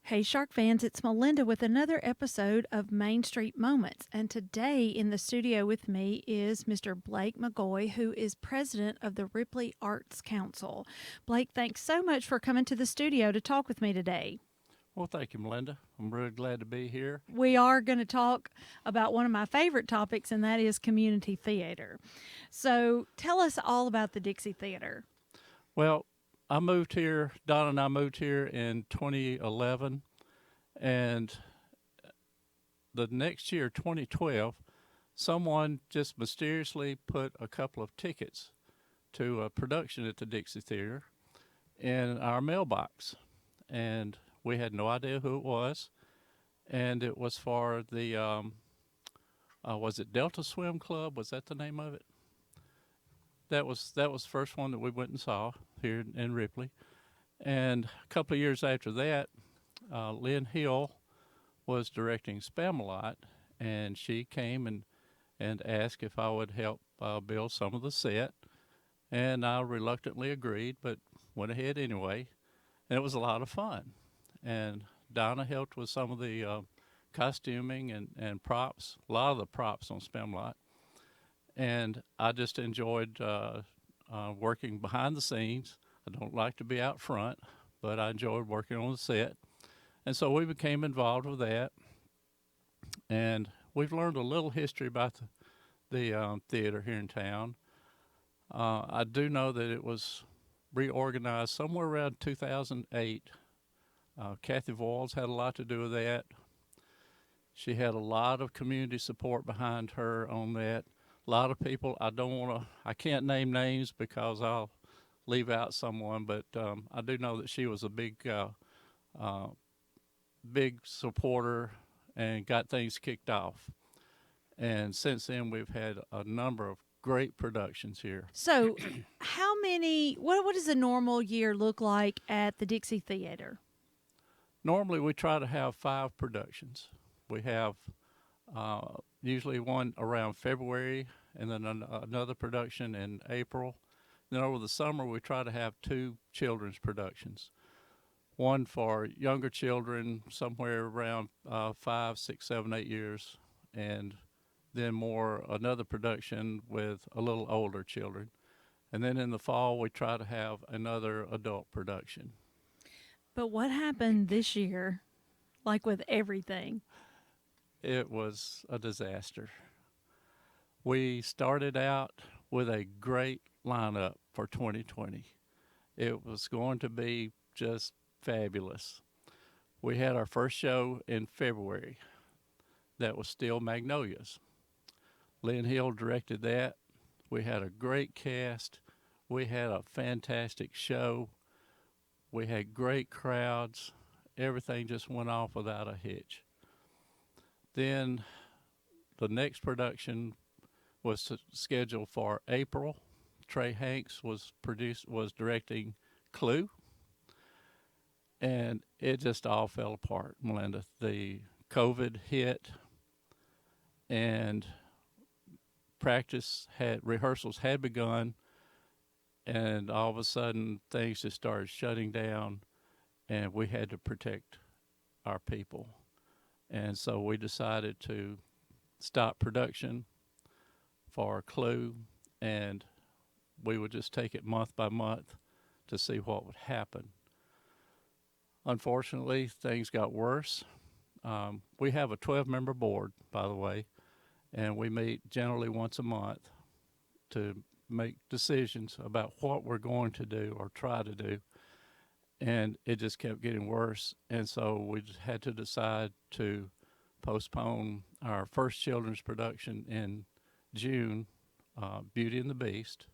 Hey, Shark fans, it's Melinda with another episode of Main Street Moments. And today in the studio with me is Mr. Blake McGaughy, who is president of the Ripley Arts Council. Blake, thanks so much for coming to the studio to talk with me today. Well, thank you, Melinda. I'm really glad to be here. We are going to talk about one of my favorite topics, and that is community theater. So tell us all about the Dixie Theater. Well, I moved here, Don and I moved here in 2011, and the next year, 2012, someone just mysteriously put a couple of tickets to a production at the Dixie Theater in our mailbox. And we had no idea who it was. And it was for the, was it Delta Swim Club? Was that the name of it? That was the first one that we went and saw here in Ripley. And a couple of years after that, Lynn Hill was directing Spamalot, and she came and asked if I would help build some of the set. And I reluctantly agreed, but went ahead anyway. And it was a lot of fun. And Donna helped with some of the costuming and props, a lot of the props on Spamalot. And I just enjoyed working behind the scenes. I don't like to be out front, but I enjoyed working on the set. And so we became involved with that. And we've learned a little history about the theater here in town. I do know that it was reorganized somewhere around 2008. Kathy Voiles had a lot to do with that. She had a lot of community support behind her on that. A lot of people, I can't name names because I'll leave out someone, but I do know that she was a big supporter and got things kicked off. And since then, we've had a number of great productions here. So, what does a normal year look like at the Dixie Theater? Normally, we try to have 5 productions. We have usually one around February, and then another production in April. Then over the summer, we try to have 2 children's productions. One for younger children, somewhere around 5, 6, 7, 8 years, and then another production with a little older children. And then in the fall, we try to have another adult production. But what happened this year, like with everything? It was a disaster. We started out with a great lineup for 2020. It was going to be just fabulous. We had our first show in February. That was Still Magnolias. Lynn Hill directed that. We had a great cast. We had a fantastic show. We had great crowds. Everything just went off without a hitch. Then the next production was scheduled for April. Trey Hanks was directing Clue, and it just all fell apart, Melinda. The COVID hit, and rehearsals had begun, and all of a sudden things just started shutting down, and we had to protect our people. And so we decided to stop production for Clue, and we would just take it month by month to see what would happen. Unfortunately, things got worse. We have a 12-member board, by the way, and we meet generally once a month to make decisions about what we're going to do or try to do. And it just kept getting worse. And so we had to decide to postpone our first children's production in June, Beauty and the Beast.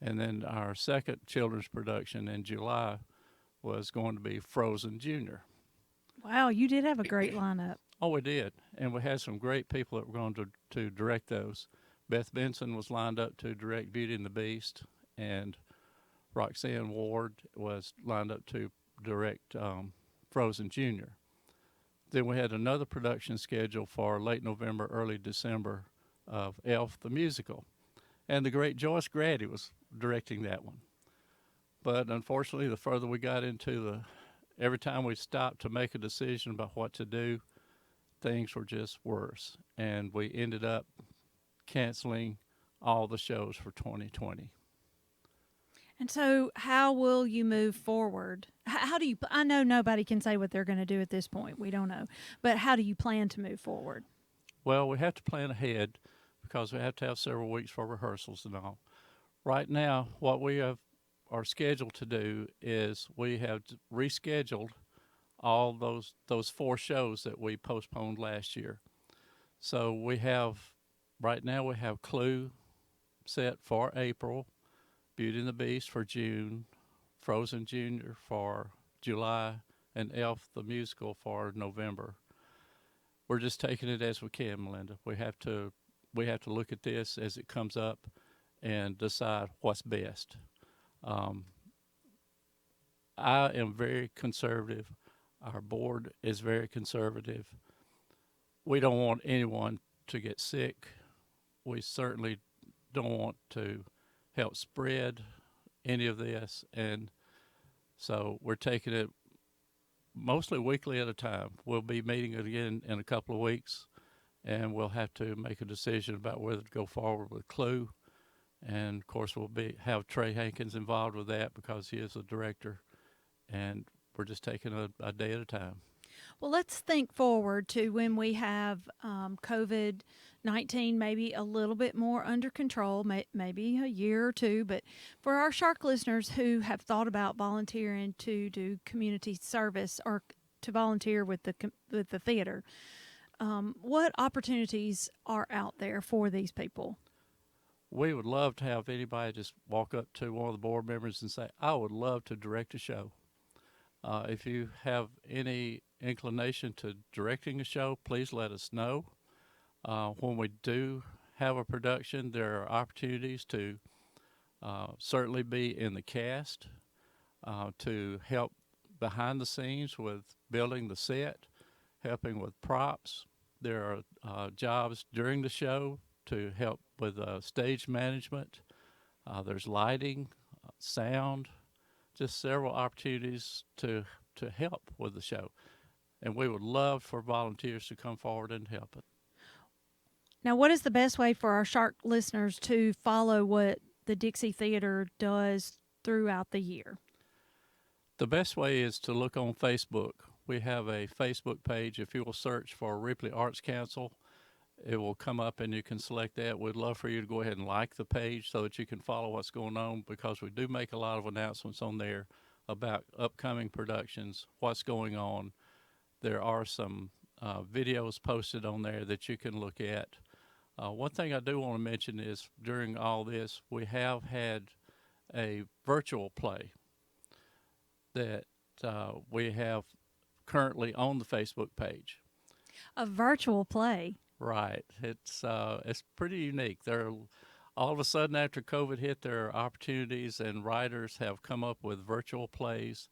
And then our second children's production in July was going to be Frozen Junior. Wow, you did have a great lineup. Oh, we did. And we had some great people that were going to direct those. Beth Benson was lined up to direct Beauty and the Beast, and Roxanne Ward was lined up to direct Frozen Junior. Then we had another production scheduled for late November, early December of Elf the Musical. And the great Joyce Grady was directing that one. But unfortunately, the further we got into every time we stopped to make a decision about what to do, things were just worse. And we ended up canceling all the shows for 2020. And so, how will you move forward? How do you? I know nobody can say what they're going to do at this point. We don't know, but how do you plan to move forward? Well, we have to plan ahead because we have to have several weeks for rehearsals and all. Right now, what we are scheduled to do is we have rescheduled all those 4 shows that we postponed last year. So we have right now we have Clue set for April, Beauty and the Beast for June, Frozen Junior for July, and Elf the musical for November. We're just taking it as we can, Melinda. We have to look at this as it comes up and decide what's best. Um, I am very conservative. Our board is very conservative. We don't want anyone to get sick. We certainly don't want to help spread any of this. And so we're taking it mostly weekly at a time. We'll be meeting again in a couple of weeks, and we'll have to make a decision about whether to go forward with Clue. And of course, we'll have Trey Hankins involved with that because he is the director. And we're just taking a day at a time. Well, let's think forward to when we have COVID-19 maybe a little bit more under control, maybe a year or two. But for our Shark listeners who have thought about volunteering to do community service or to volunteer with the theater, what opportunities are out there for these people? We would love to have anybody just walk up to one of the board members and say, I would love to direct a show. If you have any inclination to directing a show, please let us know. When we do have a production, there are opportunities to certainly be in the cast, to help behind the scenes with building the set, helping with props. There are jobs during the show to help with stage management. There's lighting, sound, just several opportunities to help with the show. And we would love for volunteers to come forward and help it. Now, what is the best way for our Shark listeners to follow what the Dixie Theater does throughout the year? The best way is to look on Facebook. We have a Facebook page. If you will search for Ripley Arts Council, it will come up and you can select that. We'd love for you to go ahead and like the page so that you can follow what's going on, because we do make a lot of announcements on there about upcoming productions, what's going on. There are some videos posted on there that you can look at. One thing I do want to mention is during all this, we have had a virtual play that we have currently on the Facebook page. A virtual play. Right. It's pretty unique. All of a sudden after COVID hit, there are opportunities, and writers have come up with virtual plays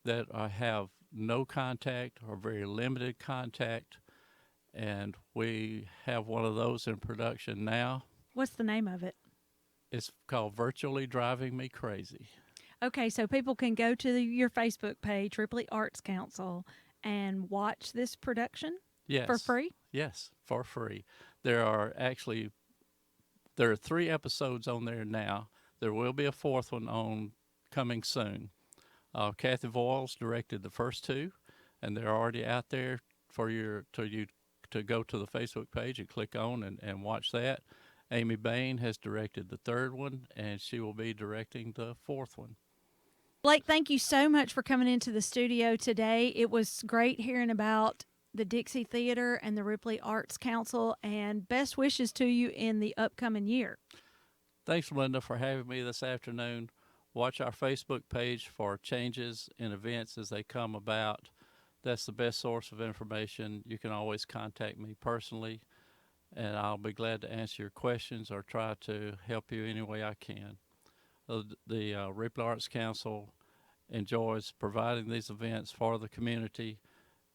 that have no contact or very limited contact, and we have one of those in production now. What's the name of it? It's called Virtually Driving Me Crazy. Okay, so people can go to your Facebook page, Ripley Arts Council, and watch this production? Yes. For free? Yes, for free. There are 3 episodes on there now. There will be a 4th one coming soon. Kathy Voiles directed the first 2, and they're already out there for you to go to the Facebook page and click on and watch that. Amy Bain has directed the 3rd one, and she will be directing the 4th one. Blake, thank you so much for coming into the studio today. It was great hearing about the Dixie Theater and the Ripley Arts Council, and best wishes to you in the upcoming year. Thanks, Linda, for having me this afternoon. Watch our Facebook page for changes in events as they come about. That's the best source of information. You can always contact me personally, and I'll be glad to answer your questions or try to help you any way I can. The Ripley Arts Council enjoys providing these events for the community,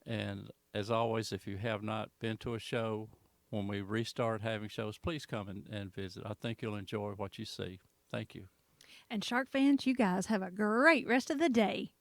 and as always, if you have not been to a show, when we restart having shows, please come and visit. I think you'll enjoy what you see. Thank you. And Shark fans, you guys have a great rest of the day.